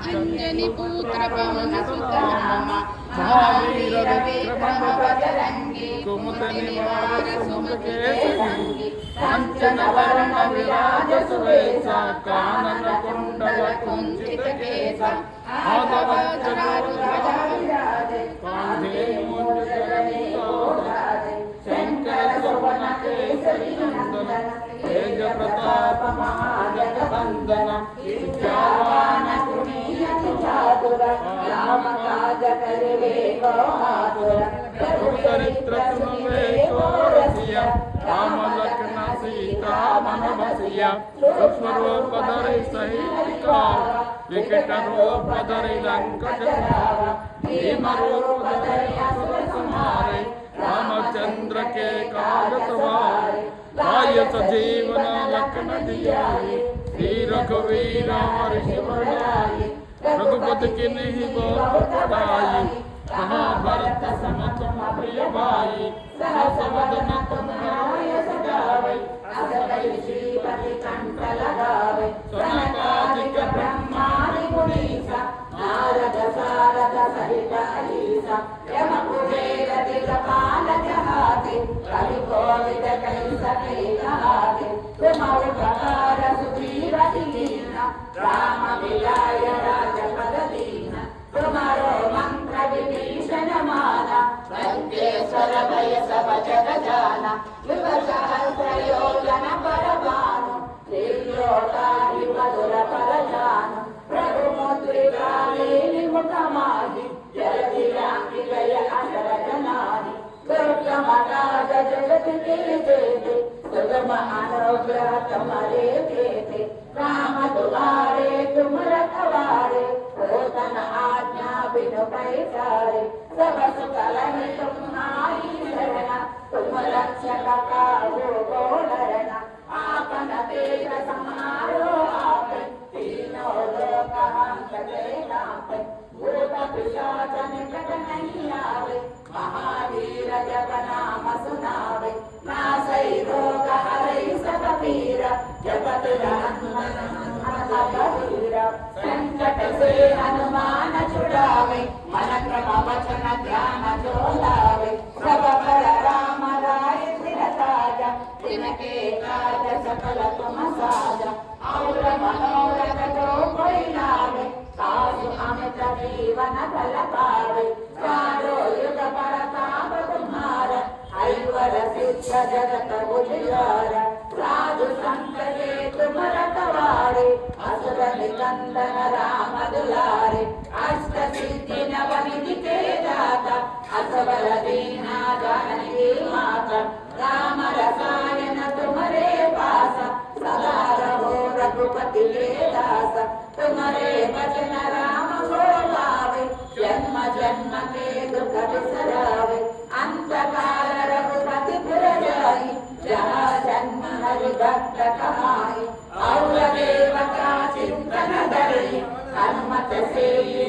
अंजनी पुत्र पवन सुत नाम महावीर विक्रम बजरंगी कुमति निवार सुमति केसरी कंचन वरण विराज सुवेशा कानन कुंडल कुंचित केसा हाथ ध्वजा विराजे कांधे मुंज जनेऊ शंकर सुवन केसरी नंदन तेज प्रताप महाजगवंदन विद्यावान गुणीयति चातुर राम काज करिवे को आतुर प्रभु चरित्र सुनिवे को रसिया राम लक्ष्मण सीता मन बसिया स्वरूप धरि सहित विकट रूप धरि लंक जरावा भीम रूप धरि असुर संहारे रामचंद्र के काज सवारे लाय सजीवन लखन जियाए श्री रघुवीर हर्षि बढ़ाए रघुपति किन्हीं बहुत बड़ाई महाभारत सम तुम प्रिय भाई सहस वदन तुम्हारे यश गावे अस कहि श्रीपति कंठ लगावे सनकादिक ब्रह्मादि मुनीसा नारद सारद सहित अहिसा यम कुबेर दिलपाल जहाते कवि कोविद कहि सके कहाते तुम उपकार सुग्रीव दीना राम मिलाय राजपद दीना तुम्हारो मंत्र विभीषण माना लंकेश्वर भय सब जग जाना युग सहस्र योजन पर भानु त्रिलोकाहि मधुर पर जानु प्रभु मुद्रिका लेनि मुख माहि जलधि राखि गय अशरथ नाहि दुर्गम काज जगत के जेते सुगम अनुग्रह तुम्हारे देते राम दुआरे तुम रखवारे होतन आज्ञा बिनु पैसारे सब सुख लहि तुम्हारी शरण तुम रक्षक काहू को डरना आपन तेज समारो आपे तीनों लोक हांकते कांपे भूत पिशाच निकट नहीं आवे महावीर जब नाम सुनावे नासै रोग हरै सब पीरा जपत हनुमान कबीरा संकट से हनुमान छुड़ावे मन क्रम वचन ध्यान जो लावे सब पर राम राय सिर ताजा तिनके काज सकल तुम साजा और मनोरथ जो कोई लावे सासु अमित जीवन फल पावे चारों युग परताप तुम्हारा ऐवर सिद्ध जगत उजियारा साधु संत के तुम रखवारे असुर निकंदन राम दुलारे अष्ट सिद्धि नवनिधि के दाता असबर दीना जानकी माता राम रसायन तुम्हारे पासा सदा रहो रघुपति के दासा तुम्हारे भजन राम को पावे जन्म जन्म के दुख बिसरावे अंत काल रघुपति पुर जाई जहाँ जन्म हरि भक्त कहाई और देवता चिंतन धरी हनुमत से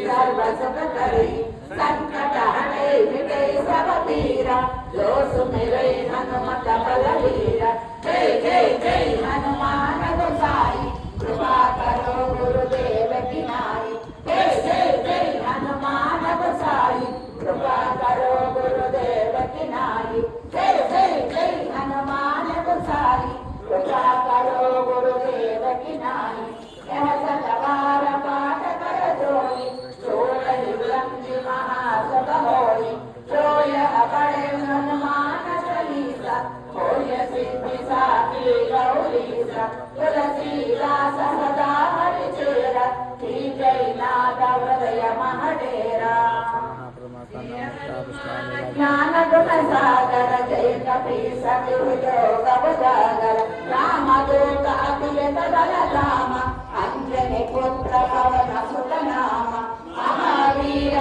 सर्व सुख करी संकट हटे मिटे सब पीरा जो सुमिरै हनुमत बलवीरा जय जय जय हनुमान गोसाई कृपा करो गुरुदेव की नाई जय जय जय हनुमान गोसाई कृपा करो गुरुदेव की नाई जय जय जय हनुमान गोसाई कृपा करो गुरुदेव की नाई यह सतबार पाठ कर जोई सोलहि ग्रंथि महासभ होई जो यह पढ़े हनुमान चालीसा होय सिद्धि साखी गौरीसा तुलसीदास सदा हरि चेरा जय नाद हृदय महडेरा ज्ञान गुण सागर जय कपीस योग उजागर रामदूत अतुलित बल धाम अंजनी पुत्र पवन सुत नाम महावीर